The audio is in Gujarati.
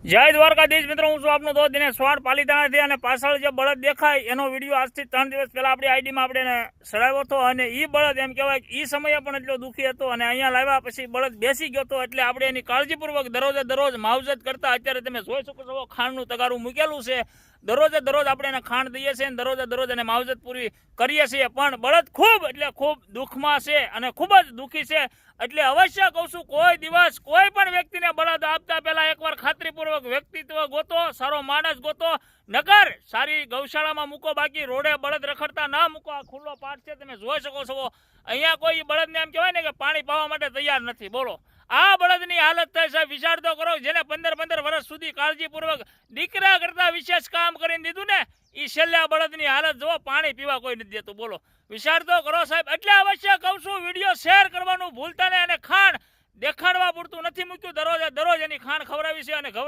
જય દ્વારકાધીશ મિત્રો, હું છું આપનો દોસ્ત દિનેશ સ્વાડ પાલીતાણાથી અને પાછળ જે બળદ દેખાય એનો વિડીયો આજથી 3 દિવસ પહેલા આપણી આઈડીમાં આપણે ચડાવ્યો હતો અને એ બળદ એમ કહેવાય એ સમયે પણ એટલો દુઃખી હતો અને અહીંયા લાવ્યા પછી બળદ બેસી ગયો હતો એટલે આપણે એની કાળજીપૂર્વક દરરોજ માવજત કરતા અત્યારે તમે જોઈ શકો છો ખાંડનું તગારું મૂકેલું છે. દરરોજ આપણે એને ખાંડ દઈએ છીએ અને દરરોજ એને માવજત પૂરી કરીએ છીએ, પણ બળદ ખૂબ એટલે ખૂબ દુઃખમાં છે અને ખૂબ જ દુઃખી છે. એટલે અવશ્ય કહું છું, કોઈ દિવસ કોઈ પણ વ્યક્તિને બળદ આપતા પહેલા એકવાર ખાતરીપૂર્વક વ્યક્તિત્વ ગોતો, સારો માણસ ગોતો, નકર સારી ગૌશાળામાં મૂકો, બાકી રોડે બળદ રખડતા ના મૂકો. આ ખુલ્લો પાઠ છે, તમે જોઈ શકો છો. અહીંયા કોઈ બળદને એમ કહેવાય ને કે પાણી પાવા માટે તૈયાર નથી. બોલો, આ બળદની હાલત થઈ છે. વિચાર તો કરો, જેને 15 વર્ષ સુધી કાળજીપૂર્વક દીકરા કરતા વિશેષ કામ કરીને દીધું ને, એ છેલ્લા બળદની હાલત જોવો, પાણી પીવા કોઈ નથી દેતું. બોલો, વિચાર તો કરો સાહેબ. એટલે અવશ્ય કહું છું, વિડીયો શેર કરવાનું ભૂલતા નહીં અને ખાંડ દેખાડવા પૂરતું નથી મૂક્યું. દરરોજ એની ખાંડ ખવડાવી છે અને